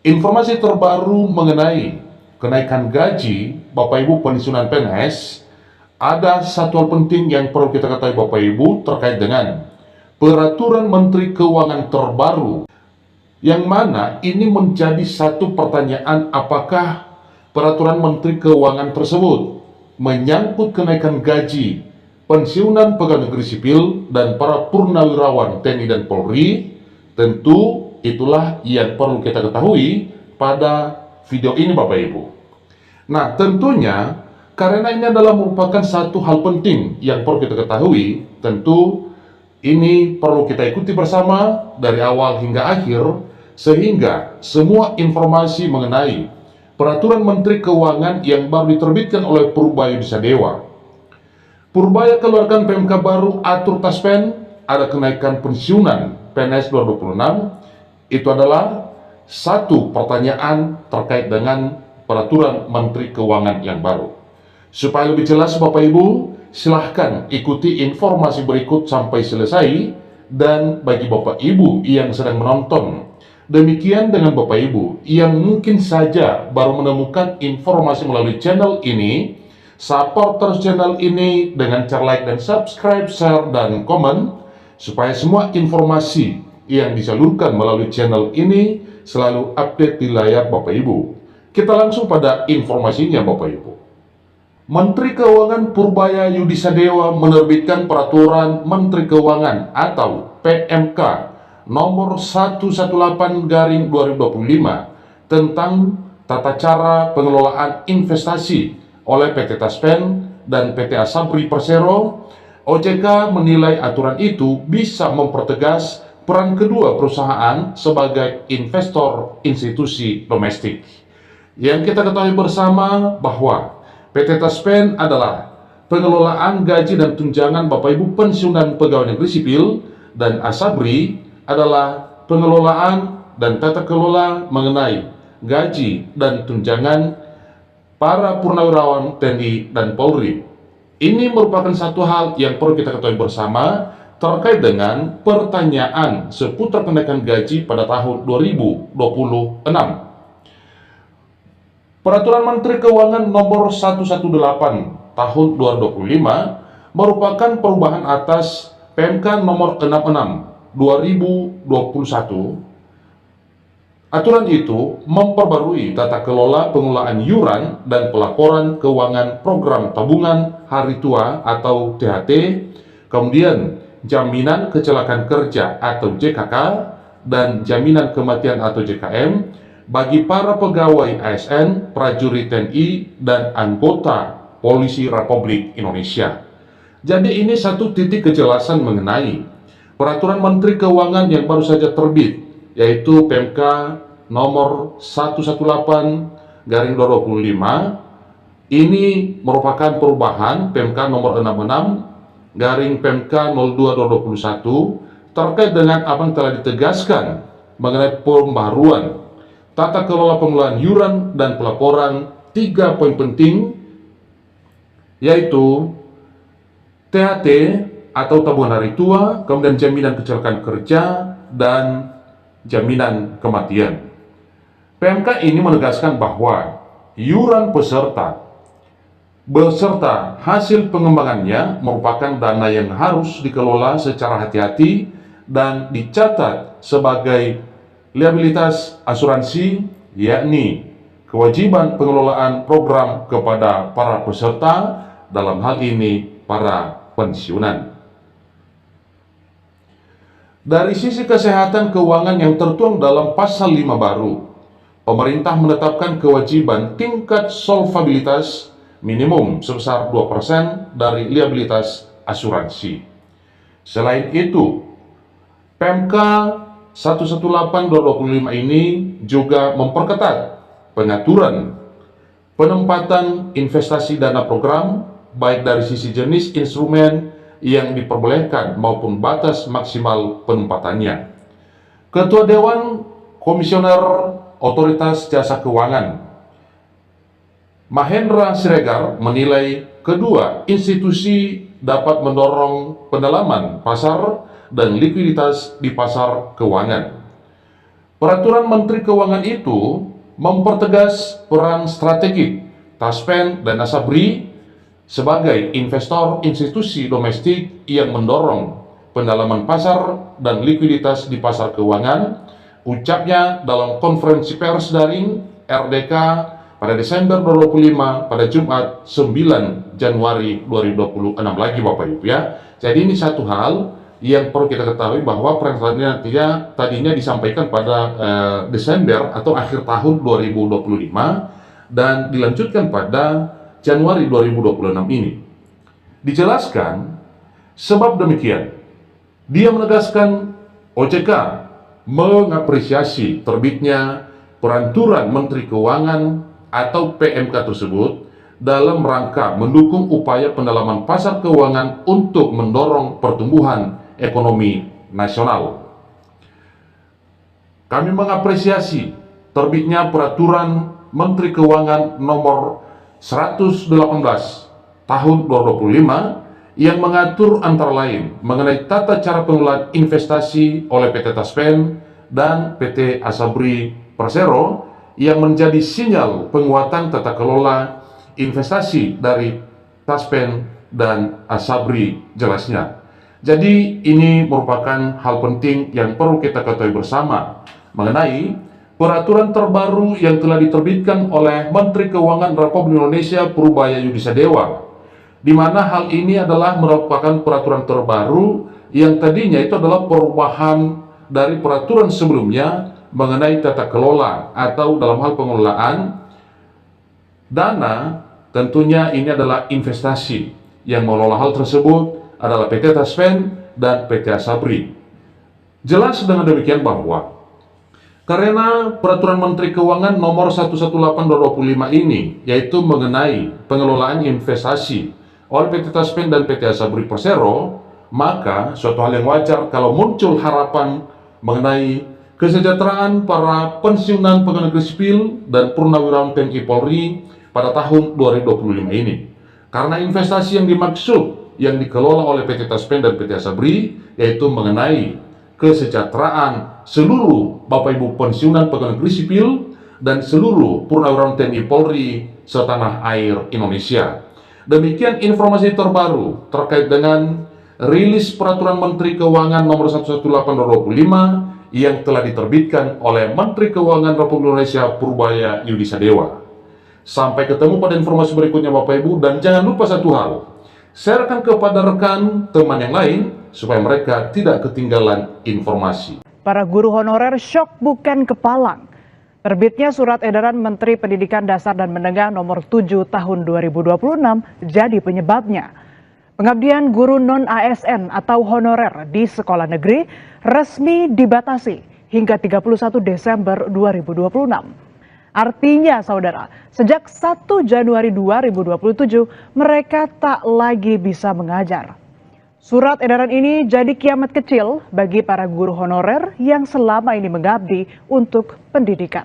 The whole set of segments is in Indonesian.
Informasi terbaru mengenai kenaikan gaji Bapak Ibu pensiunan PNS, ada satu hal penting yang perlu kita ketahui Bapak Ibu terkait dengan Peraturan Menteri Keuangan terbaru, yang mana ini menjadi satu pertanyaan, apakah Peraturan Menteri Keuangan tersebut menyangkut kenaikan gaji pensiunan pegawai negeri sipil dan para purnawirawan TNI dan Polri. Tentu itulah yang perlu kita ketahui pada video ini Bapak Ibu. Nah, tentunya karena ini adalah merupakan satu hal penting yang perlu kita ketahui, tentu ini perlu kita ikuti bersama dari awal hingga akhir, sehingga semua informasi mengenai Peraturan Menteri Keuangan yang baru diterbitkan oleh Purbaya Yudhistira Dewa. Purbaya keluarkan PMK baru atur taspen, ada kenaikan pensiunan PNS 2026. Itu adalah satu pertanyaan terkait dengan Peraturan Menteri Keuangan yang baru. Supaya lebih jelas Bapak Ibu, silahkan ikuti informasi berikut sampai selesai. Dan bagi Bapak Ibu yang sedang menonton, demikian dengan Bapak Ibu yang mungkin saja baru menemukan informasi melalui channel ini, support terus channel ini dengan cara like dan subscribe, share, dan komen, supaya semua informasi yang disalurkan melalui channel ini selalu update di layar Bapak Ibu. Kita langsung pada informasinya Bapak Ibu. Menteri Keuangan Purbaya Yudhistira Dewa menerbitkan Peraturan Menteri Keuangan atau PMK nomor 118/2025 tentang tata cara pengelolaan investasi oleh PT Taspen dan PT Asabri Persero. OJK menilai aturan itu bisa mempertegas peran kedua perusahaan sebagai investor institusi domestik. Yang kita ketahui bersama bahwa PT Taspen adalah pengelolaan gaji dan tunjangan Bapak Ibu pensiunan pegawai negeri sipil, dan Asabri adalah pengelolaan dan tata kelola mengenai gaji dan tunjangan para purnawirawan TNI dan Polri. Ini merupakan satu hal yang perlu kita ketahui bersama terkait dengan pertanyaan seputar kenaikan gaji pada tahun 2026. Peraturan Menteri Keuangan nomor 118 tahun 2025 merupakan perubahan atas PMK nomor 66 2021. Aturan itu memperbarui tata kelola pengelolaan iuran dan pelaporan keuangan program tabungan hari tua atau THT, kemudian jaminan kecelakaan kerja atau JKK, dan jaminan kematian atau JKM bagi para pegawai ASN, prajurit TNI, dan anggota Polisi Republik Indonesia. Jadi ini satu titik kejelasan mengenai Peraturan Menteri Keuangan yang baru saja terbit, yaitu PMK nomor 118/2025. Ini merupakan perubahan PMK nomor 66/PMK 02/2021 terkait dengan apa yang telah ditegaskan mengenai pembaruan tata kelola pengelolaan iuran dan pelaporan 3 poin penting, yaitu THT atau tabungan hari tua, kemudian jaminan kecelakaan kerja, dan jaminan kematian. PMK ini menegaskan bahwa iuran peserta beserta hasil pengembangannya merupakan dana yang harus dikelola secara hati-hati dan dicatat sebagai liabilitas asuransi, yakni kewajiban pengelolaan program kepada para peserta, dalam hal ini para pensiunan. Dari sisi kesehatan keuangan yang tertuang dalam pasal 5 baru, pemerintah menetapkan kewajiban tingkat solvabilitas minimum sebesar 2% dari liabilitas asuransi. Selain itu, PMK 118/2025 ini juga memperketat pengaturan penempatan investasi dana program, baik dari sisi jenis instrumen yang diperbolehkan maupun batas maksimal penempatannya. Ketua Dewan Komisioner Otoritas Jasa Keuangan Mahendra Siregar menilai kedua institusi dapat mendorong pendalaman pasar dan likuiditas di pasar keuangan. Peraturan Menteri Keuangan itu mempertegas peran strategik Taspen dan Asabri sebagai investor institusi domestik yang mendorong pendalaman pasar dan likuiditas di pasar keuangan, ucapnya dalam konferensi pers daring RDK pada Desember 2025 pada Jumat 9 Januari 2026 lagi Bapak Ibu ya. Jadi ini satu hal yang perlu kita ketahui bahwa peraturannya tadinya disampaikan pada Desember atau akhir tahun 2025 dan dilanjutkan pada Januari 2026 ini. Dijelaskan sebab demikian, dia menegaskan OJK mengapresiasi terbitnya Peraturan Menteri Keuangan atau PMK tersebut dalam rangka mendukung upaya pendalaman pasar keuangan untuk mendorong pertumbuhan ekonomi nasional. Kami mengapresiasi terbitnya Peraturan Menteri Keuangan nomor 118 tahun 2025 yang mengatur antara lain mengenai tata cara pengelolaan investasi oleh PT Taspen dan PT Asabri Persero yang menjadi sinyal penguatan tata kelola investasi dari Taspen dan Asabri jelasnya. Jadi ini merupakan hal penting yang perlu kita ketahui bersama mengenai peraturan terbaru yang telah diterbitkan oleh Menteri Keuangan Republik Indonesia Purbaya Yudisadewa, di mana hal ini adalah merupakan peraturan terbaru yang tadinya itu adalah perubahan dari peraturan sebelumnya mengenai tata kelola atau dalam hal pengelolaan dana. Tentunya ini adalah investasi yang mengelola hal tersebut adalah PT Taspen dan PT Asabri. Jelas dengan demikian bahwa karena Peraturan Menteri Keuangan nomor 118/2025 ini yaitu mengenai pengelolaan investasi oleh PT Taspen dan PT Asabri Persero, maka suatu hal yang wajar kalau muncul harapan mengenai kesejahteraan para pensiunan pegawai negeri sipil dan purnawirawan TNI Polri pada tahun 2025 ini. Karena investasi yang dimaksud yang dikelola oleh PT Taspen dan PT Asabri yaitu mengenai kesejahteraan seluruh Bapak Ibu pensiunan pegawai negeri sipil dan seluruh purnawirawan TNI Polri setanah air Indonesia. Demikian informasi terbaru terkait dengan rilis Peraturan Menteri Keuangan nomor 118/2025 yang telah diterbitkan oleh Menteri Keuangan Republik Indonesia Purbaya Yudisadewa. Sampai ketemu pada informasi berikutnya Bapak Ibu, dan jangan lupa satu hal, sharekan kepada rekan teman yang lain supaya mereka tidak ketinggalan informasi. Para guru honorer syok bukan kepalang. Terbitnya Surat Edaran Menteri Pendidikan Dasar dan Menengah nomor 7 tahun 2026 jadi penyebabnya. Pengabdian guru non-ASN atau honorer di sekolah negeri resmi dibatasi hingga 31 Desember 2026. Artinya saudara, sejak 1 Januari 2027 mereka tak lagi bisa mengajar. Surat edaran ini jadi kiamat kecil bagi para guru honorer yang selama ini mengabdi untuk pendidikan.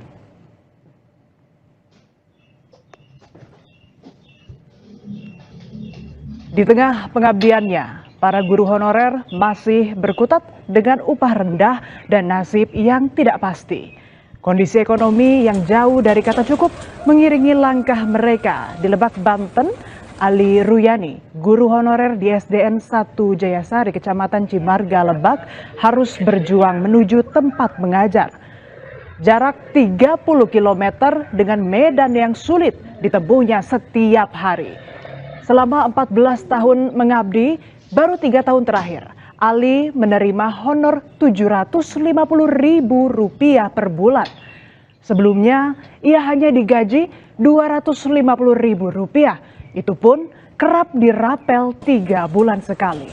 Di tengah pengabdiannya, para guru honorer masih berkutat dengan upah rendah dan nasib yang tidak pasti. Kondisi ekonomi yang jauh dari kata cukup mengiringi langkah mereka. Di Lebak, Banten, Ali Ruyani, guru honorer di SDN 1 Jayasari, Kecamatan Cimarga, Lebak, harus berjuang menuju tempat mengajar. Jarak 30 km dengan medan yang sulit ditempuhnya setiap hari. Selama 14 tahun mengabdi, baru 3 tahun terakhir, Ali menerima honor Rp750.000 per bulan. Sebelumnya, ia hanya digaji Rp250.000. Itu pun kerap dirapel 3 bulan sekali.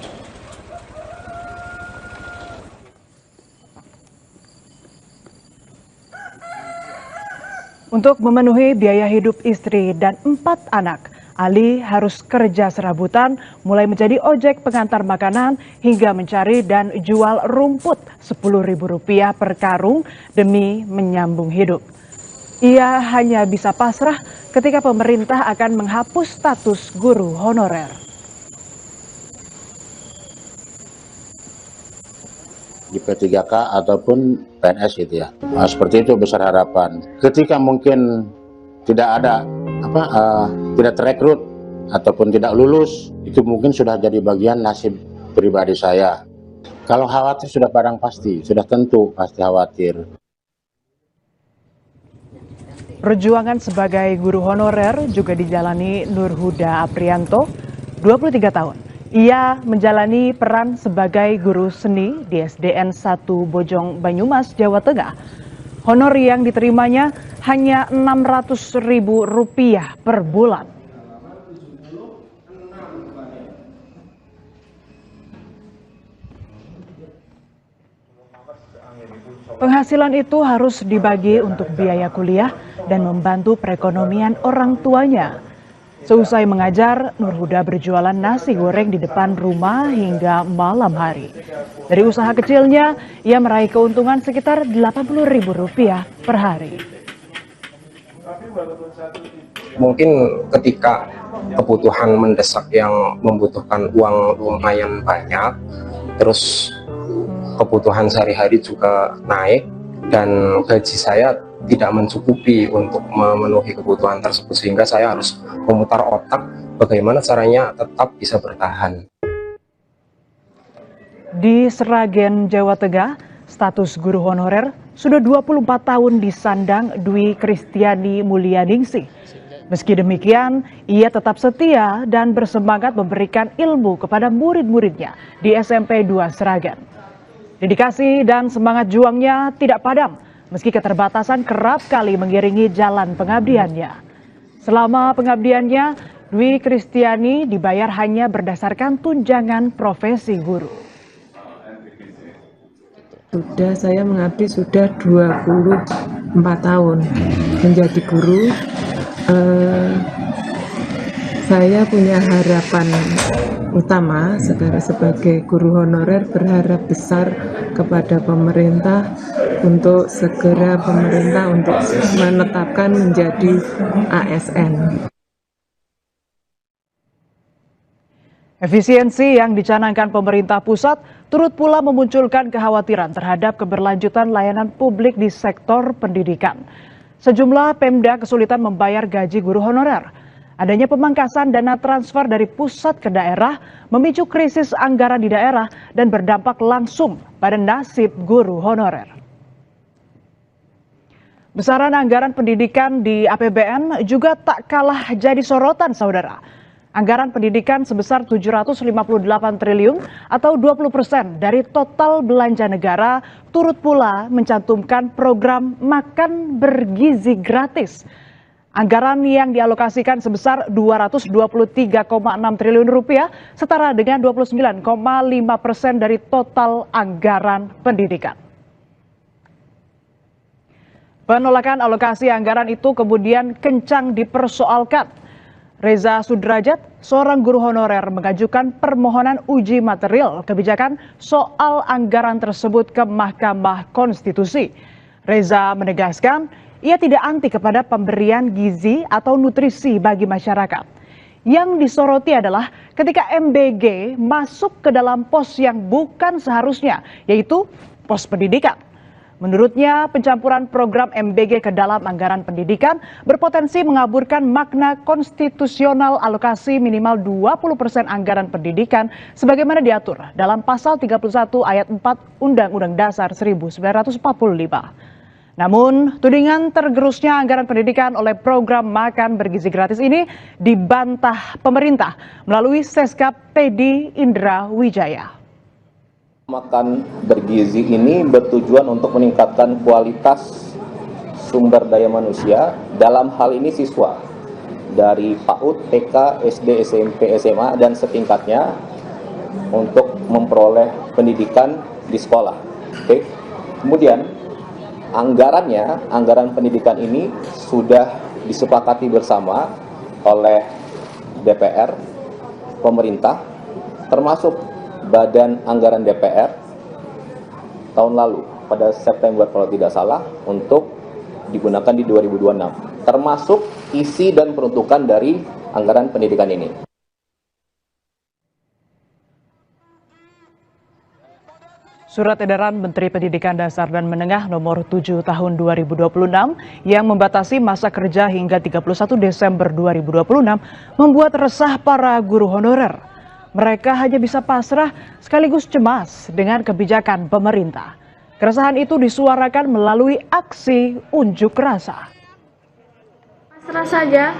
Untuk memenuhi biaya hidup istri dan 4 anak, Ali harus kerja serabutan, mulai menjadi ojek pengantar makanan hingga mencari dan jual rumput Rp10.000 per karung demi menyambung hidup. Ia hanya bisa pasrah ketika pemerintah akan menghapus status guru honorer. di P3K ataupun PNS gitu ya. Nah, seperti itu besar harapan. Ketika mungkin tidak ada tidak terekrut ataupun tidak lulus, itu mungkin sudah jadi bagian nasib pribadi saya. Kalau khawatir sudah barang pasti, sudah tentu pasti khawatir. Perjuangan sebagai guru honorer juga dijalani Nur Huda Aprianto, 23 tahun. Ia menjalani peran sebagai guru seni di SDN 1 Bojong Banyumas, Jawa Tengah. Honor yang diterimanya hanya Rp600.000 per bulan. Penghasilan itu harus dibagi untuk biaya kuliah dan membantu perekonomian orang tuanya. Seusai mengajar, Nur Huda berjualan nasi goreng di depan rumah hingga malam hari. Dari usaha kecilnya, ia meraih keuntungan sekitar Rp80.000 per hari. Mungkin ketika kebutuhan mendesak yang membutuhkan uang lumayan banyak, terus kebutuhan sehari-hari juga naik, dan gaji saya tidak mencukupi untuk memenuhi kebutuhan tersebut, sehingga saya harus memutar otak bagaimana caranya tetap bisa bertahan. Di Sragen, Jawa Tengah, status guru honorer sudah 24 tahun disandang Dwi Kristiani Mulyaningsih. Meski demikian, ia tetap setia dan bersemangat memberikan ilmu kepada murid-muridnya di SMP 2 Sragen. Dedikasi dan semangat juangnya tidak padam, meski keterbatasan kerap kali mengiringi jalan pengabdiannya. Selama pengabdiannya, Dwi Kristiani dibayar hanya berdasarkan tunjangan profesi guru. Saya mengabdi sudah 24 tahun menjadi guru. Saya punya harapan utama sebagai guru honorer, berharap besar kepada pemerintah untuk segera menetapkan menjadi ASN. Efisiensi yang dicanangkan pemerintah pusat turut pula memunculkan kekhawatiran terhadap keberlanjutan layanan publik di sektor pendidikan. Sejumlah Pemda kesulitan membayar gaji guru honorer. Adanya pemangkasan dana transfer dari pusat ke daerah memicu krisis anggaran di daerah dan berdampak langsung pada nasib guru honorer. Besaran anggaran pendidikan di APBN juga tak kalah jadi sorotan, saudara. Anggaran pendidikan sebesar 758 triliun atau 20% dari total belanja negara turut pula mencantumkan program makan bergizi gratis. Anggaran yang dialokasikan sebesar 223,6 triliun rupiah, setara dengan 29,5% dari total anggaran pendidikan. Penolakan alokasi anggaran itu kemudian kencang dipersoalkan. Reza Sudrajat, seorang guru honorer, mengajukan permohonan uji material kebijakan soal anggaran tersebut ke Mahkamah Konstitusi. Reza menegaskan, ia tidak anti kepada pemberian gizi atau nutrisi bagi masyarakat. Yang disoroti adalah ketika MBG masuk ke dalam pos yang bukan seharusnya, yaitu pos pendidikan. Menurutnya, pencampuran program MBG ke dalam anggaran pendidikan berpotensi mengaburkan makna konstitusional alokasi minimal 20% anggaran pendidikan sebagaimana diatur dalam pasal 31 ayat 4 Undang-Undang Dasar 1945. Namun, tudingan tergerusnya anggaran pendidikan oleh program makan bergizi gratis ini dibantah pemerintah melalui Seskap Teddy Indra Wijaya. Makan bergizi ini bertujuan untuk meningkatkan kualitas sumber daya manusia, dalam hal ini siswa dari PAUD, TK, SD, SMP, SMA, dan setingkatnya untuk memperoleh pendidikan di sekolah. Oke. Kemudian anggaran pendidikan ini sudah disepakati bersama oleh DPR, pemerintah, termasuk Badan Anggaran DPR tahun lalu pada September kalau tidak salah, untuk digunakan di 2026, termasuk isi dan peruntukan dari anggaran pendidikan ini. Surat edaran Menteri Pendidikan Dasar dan Menengah nomor 7 tahun 2026 yang membatasi masa kerja hingga 31 Desember 2026 membuat resah para guru honorer. Mereka hanya bisa pasrah sekaligus cemas dengan kebijakan pemerintah. Keresahan itu disuarakan melalui aksi unjuk rasa. Pasrah saja.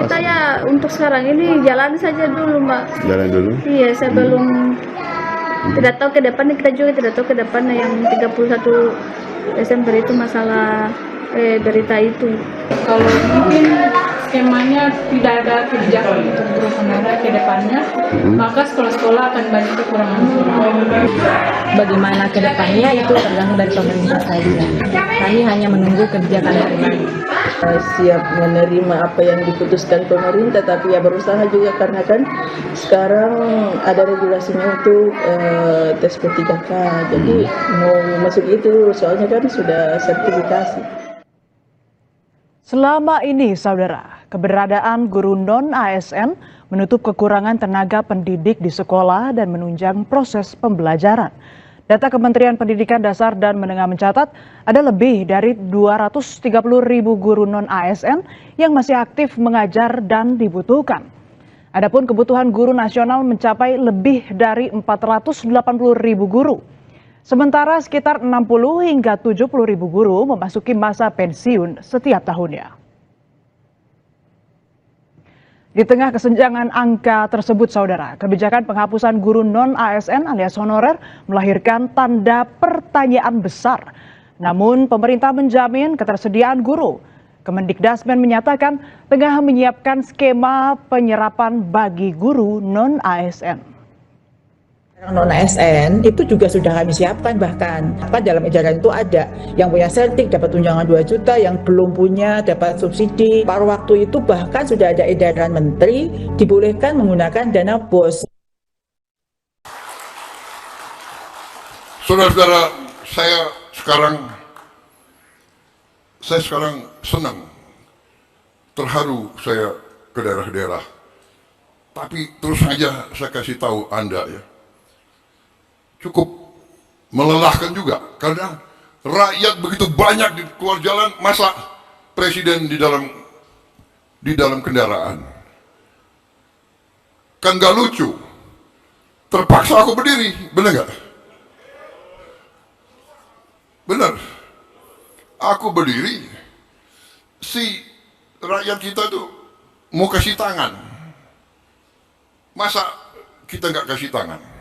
Kita ya untuk sekarang ini jalan saja dulu, Mbak. Jalan dulu. Iya, saya belum tidak tahu ke depannya, kita juga tidak tahu ke depannya yang 31 Desember itu masalah berita itu. Kalau mungkin skemanya tidak ada kebijakan untuk guru honorer ke depannya, maka sekolah-sekolah akan banyak kekurangan guru. Bagaimana ke depannya itu tergantung dari pemerintah saja. Kami hanya menunggu kebijakan dari mana. Siap menerima apa yang diputuskan pemerintah, tapi ya berusaha juga karena kan sekarang ada regulasinya untuk tes P3K, jadi mau masuk itu soalnya kan sudah sertifikasi. Selama ini, saudara, keberadaan guru non-ASN menutup kekurangan tenaga pendidik di sekolah dan menunjang proses pembelajaran. Data Kementerian Pendidikan Dasar dan Menengah mencatat ada lebih dari 230.000 guru non-ASN yang masih aktif mengajar dan dibutuhkan. Adapun kebutuhan guru nasional mencapai lebih dari 480.000 guru. Sementara sekitar 60 hingga 70.000 guru memasuki masa pensiun setiap tahunnya. Di tengah kesenjangan angka tersebut, saudara, kebijakan penghapusan guru non-ASN alias honorer melahirkan tanda pertanyaan besar. Namun pemerintah menjamin ketersediaan guru. Kemendikdasmen menyatakan tengah menyiapkan skema penyerapan bagi guru non-ASN. Non-ASN itu juga sudah kami siapkan, bahkan dalam edaran itu ada yang punya sertik dapat tunjangan 2 juta, yang belum punya dapat subsidi. Paruh waktu itu bahkan sudah ada edaran menteri dibolehkan menggunakan dana BOS. Saudara-saudara, saya sekarang senang, terharu saya ke daerah-daerah. Tapi terus saja saya kasih tahu Anda ya, cukup melelahkan juga karena rakyat begitu banyak di keluar jalan, masa presiden di dalam kendaraan. Kan gak lucu, terpaksa aku berdiri, bener gak? Bener, aku berdiri, si rakyat kita tuh mau kasih tangan, masa kita gak kasih tangan?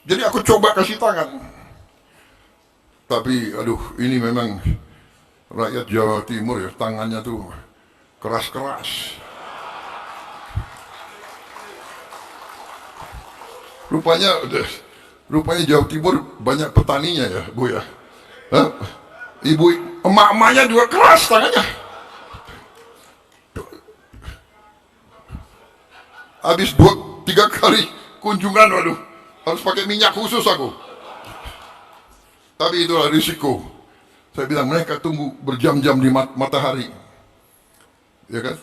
Jadi aku coba kasih tangan, tapi aduh, ini memang rakyat Jawa Timur ya, tangannya tuh keras-keras. Rupanya Jawa Timur banyak petaninya ya, Bu ya. Hah? Ibu, emak-emaknya juga keras tangannya. Habis 2-3 kali kunjungan, waduh, harus pakai minyak khusus aku. Tapi itulah risiko. Saya bilang mereka tunggu berjam-jam di matahari, ya kan?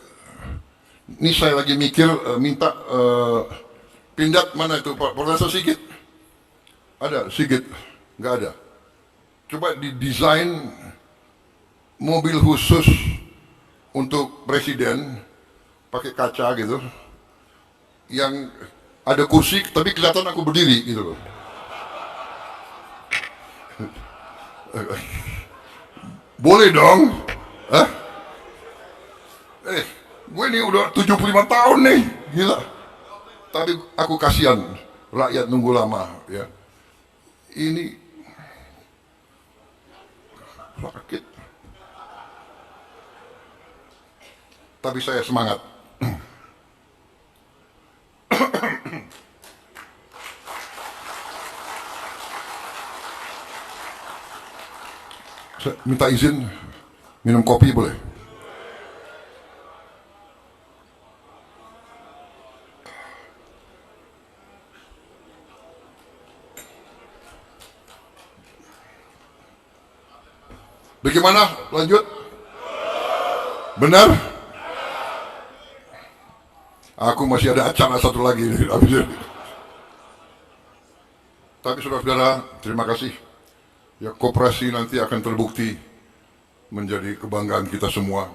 Ini saya lagi mikir minta Pindad mana itu Pak Profesor Sigit? Ada Sigit? Nggak ada. Coba didesain mobil khusus untuk presiden pakai kaca gitu, yang ada kursi tapi kelihatan aku berdiri gitu loh. Boleh dong? Hah? Gue ini udah 75 tahun nih, gila. Tapi aku kasihan rakyat nunggu lama ya. Ini sakit. Tapi saya semangat. Saya minta izin minum kopi boleh? Bagaimana? Lanjut? Benar? Aku masih ada acara satu lagi. Tapi saudara-saudara, terima kasih. Ya, koperasi nanti akan terbukti menjadi kebanggaan kita semua.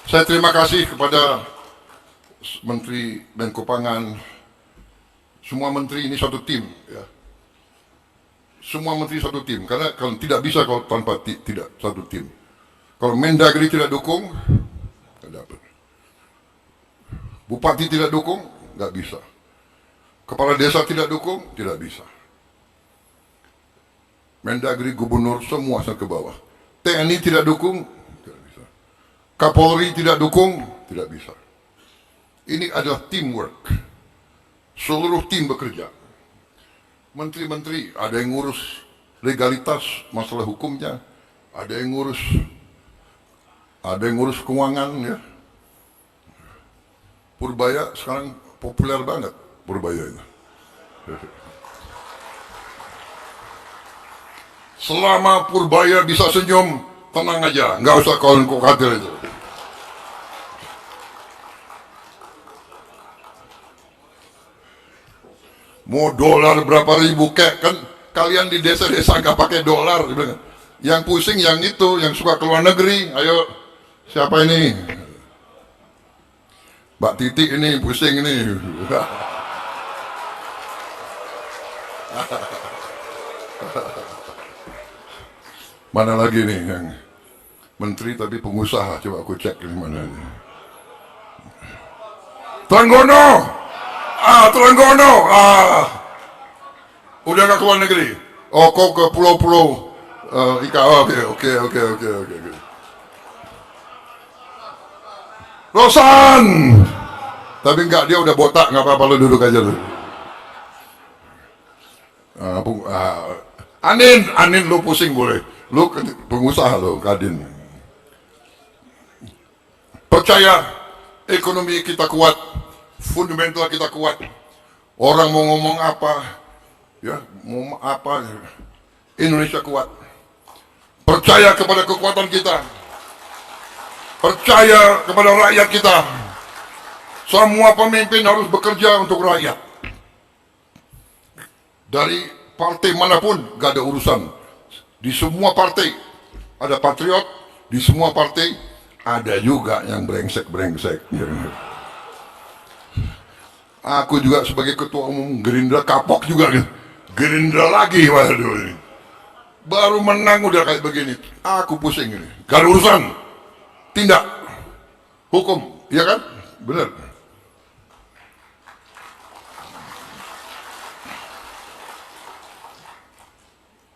Saya terima kasih kepada Menteri Menko Pangan. Semua menteri ini satu tim, ya. Semua menteri satu tim, karena kalau tidak bisa kalau tanpa tidak satu tim. Kalau Mendagri tidak dukung, nggak dapat. Bupati tidak dukung, nggak bisa. Kepala desa tidak dukung, tidak bisa. Mendagri, gubernur, semua sampai ke bawah. TNI tidak dukung, tidak bisa. Kapolri tidak dukung, tidak bisa. Ini adalah teamwork. Seluruh tim bekerja. Menteri-menteri, ada yang ngurus legalitas, masalah hukumnya, ada yang ngurus keuangan, ya. Purbaya sekarang populer banget, Purbaya itu. Selama Purbaya bisa senyum, tenang aja, nggak usah kalian khawatir itu. Mau dolar berapa ribu kek, kan kalian di desa-desa nggak pakai dolar. Yang pusing yang itu, yang suka keluar negeri. Ayo, siapa ini? Mbak Titi ini pusing ini. Mana lagi nih yang menteri tapi pengusaha? Coba aku cek ini mana ini. Trenggono! Trenggono! Udah gak keluar negeri? Oh, kau ke pulau-pulau ikan. Oke. Rosan! Tapi enggak, dia udah botak, nggak apa-apa, lu duduk aja lu. Anin lu pusing boleh. Lu pengusaha lu, Kadin. Percaya ekonomi kita kuat, fundamental kita kuat. Orang mau ngomong apa, ya mau apa, Indonesia kuat. Percaya kepada kekuatan kita. Percaya kepada rakyat kita. Semua pemimpin harus bekerja untuk rakyat. Dari partai manapun gak ada urusan. Di semua partai ada patriot, di semua partai ada juga yang brengsek-brengsek. Aku juga sebagai ketua umum Gerindra kapok juga. Gerindra lagi, waduh ini. Baru menang udah kayak begini. Aku pusing ini. Gak ada urusan. Tindak hukum, ya kan? Benar.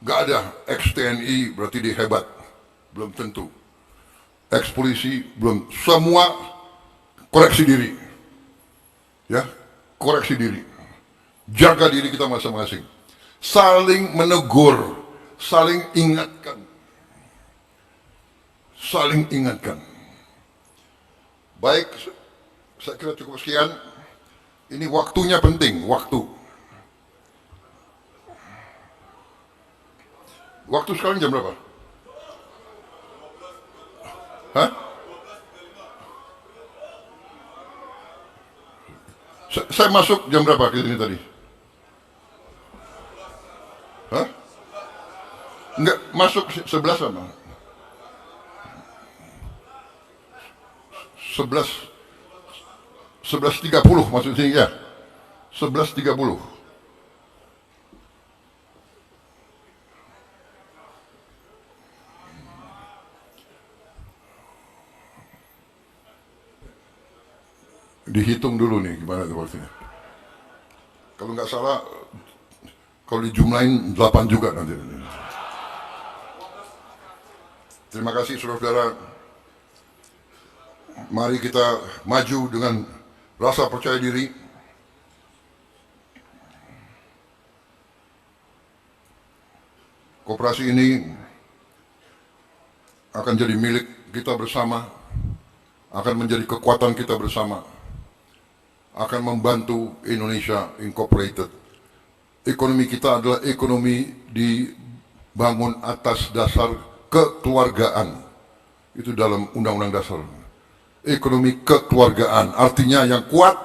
Gak ada ex-TNI berarti dia hebat. Belum tentu. Ex-polisi belum. Semua koreksi diri. Ya, koreksi diri. Jaga diri kita masing-masing. Saling menegur, saling ingatkan. Saling ingatkan. Baik, saya kira cukup sekian. Ini waktunya penting, waktu. Waktu sekarang jam berapa? Hah? Saya masuk jam berapa ke sini tadi? Hah? Enggak, masuk 11 sama. 11.30 maksudnya ya. 11.30. Dihitung dulu nih gimana tuh waktunya. Kalau nggak salah, kalau dijumlahin 8 juga nanti. Terima kasih saudara-saudara. Mari kita maju dengan rasa percaya diri. Koperasi ini akan jadi milik kita bersama, akan menjadi kekuatan kita bersama, akan membantu Indonesia Incorporated. Ekonomi kita adalah ekonomi dibangun atas dasar kekeluargaan. Itu dalam Undang-Undang Dasar. Ekonomi kekeluargaan, artinya yang kuat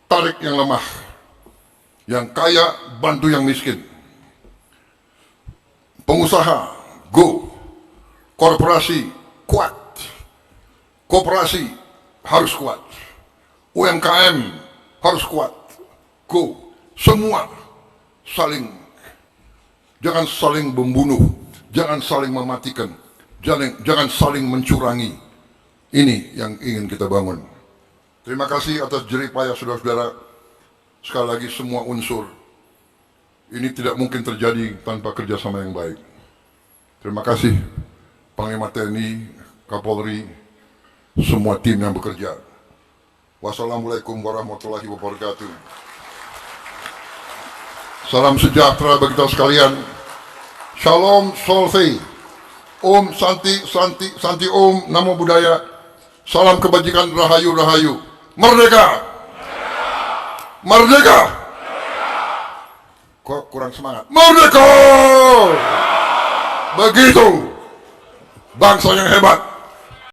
tarik yang lemah, Yang kaya bantu yang miskin. Pengusaha, go. Korporasi, kuat. Koperasi harus kuat. UMKM harus kuat. Go. Semua saling, jangan saling membunuh, jangan saling mematikan, jangan saling mencurangi. Ini yang ingin kita bangun. Terima kasih atas jerih payah saudara-saudara. Sekali lagi semua unsur. Ini tidak mungkin terjadi tanpa kerjasama yang baik. Terima kasih Panglima TNI, Kapolri, semua tim yang bekerja. Wassalamualaikum warahmatullahi wabarakatuh. Salam sejahtera bagi kita sekalian. Shalom Solve. Om Santi, Santi, Santi Om, Namo Buddhaya. Salam kebajikan, Rahayu, Rahayu. Merdeka! Merdeka! Kok kurang semangat? Merdeka! Begitu bangsa yang hebat.